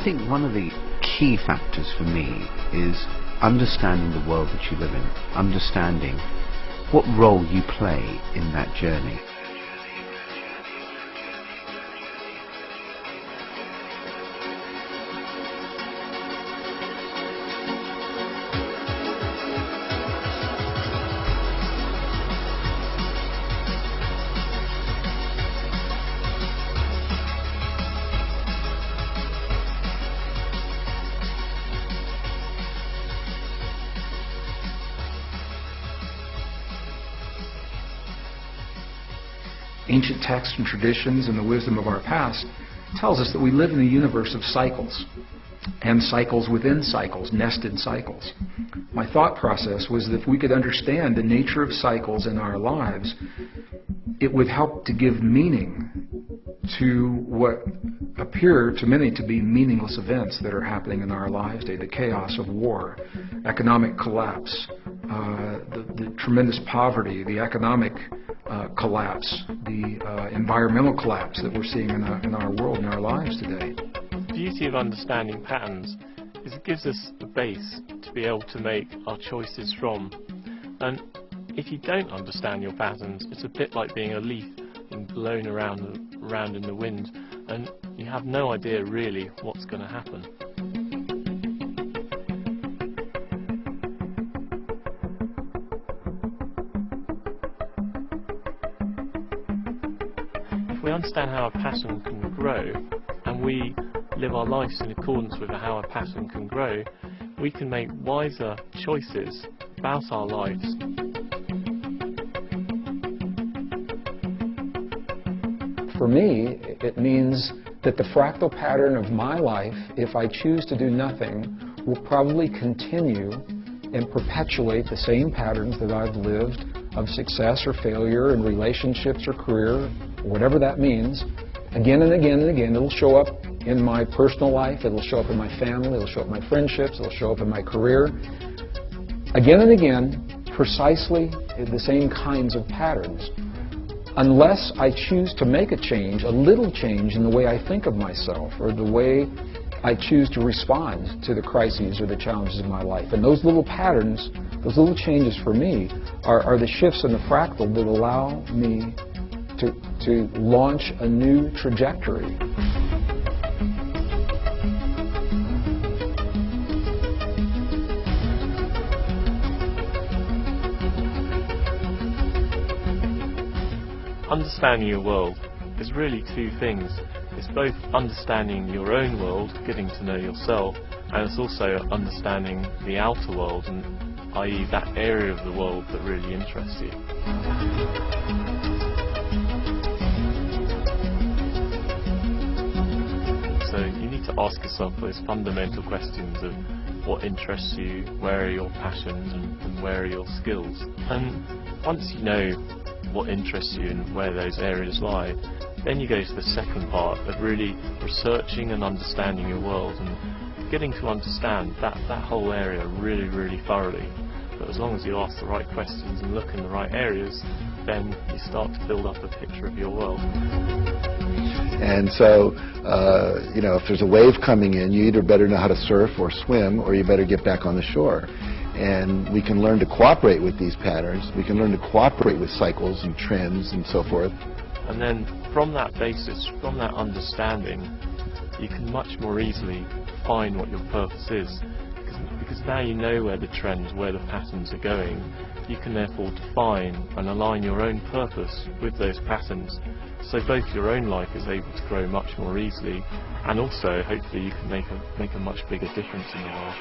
think one of the key factors for me is understanding the world that you live in, understanding what role you play in that journey. Ancient texts and traditions and the wisdom of our past tells us that we live in a universe of cycles, and cycles within cycles, nested cycles. My thought process was that if we could understand the nature of cycles in our lives, it would help to give meaning to what appear to many to be meaningless events that are happening in our lives today. The chaos of war, economic collapse, the tremendous poverty, the economic collapse, the environmental collapse that we're seeing in our world, in our lives today. The beauty of understanding patterns is it gives us a base to be able to make our choices from. And if you don't understand your patterns, it's a bit like being a leaf and blown around in the wind, and you have no idea really what's going to happen. If we understand how a pattern can grow, and we live our lives in accordance with how a pattern can grow, we can make wiser choices about our lives. For me, it means that the fractal pattern of my life, if I choose to do nothing, will probably continue and perpetuate the same patterns that I've lived of success or failure in relationships or career, whatever that means. Again and again and again, it'll show up in my personal life, it'll show up in my family, it'll show up in my friendships, it'll show up in my career. Again and again, precisely the same kinds of patterns. Unless I choose to make a change, a little change in the way I think of myself or the way I choose to respond to the crises or the challenges of my life. And those little patterns, those little changes for me are the shifts in the fractal that allow me to launch a new trajectory. Understanding your world is really two things. It's both understanding your own world, getting to know yourself, and it's also understanding the outer world, and i.e. that area of the world that really interests you. So you need to ask yourself those fundamental questions of what interests you, where are your passions, and where are your skills. And once you know what interests you and where those areas lie, then you go to the second part of really researching and understanding your world and getting to understand that whole area really, really thoroughly. But as long as you ask the right questions and look in the right areas, then you start to build up a picture of your world. And so, if there's a wave coming in, you either better know how to surf or swim, or you better get back on the shore. And we can learn to cooperate with these patterns. We can learn to cooperate with cycles and trends and so forth. And then from that basis, from that understanding, you can much more easily define what your purpose is. Because now you know where the trends, where the patterns are going, you can therefore define and align your own purpose with those patterns. So both your own life is able to grow much more easily, and also hopefully you can make a much bigger difference in the world.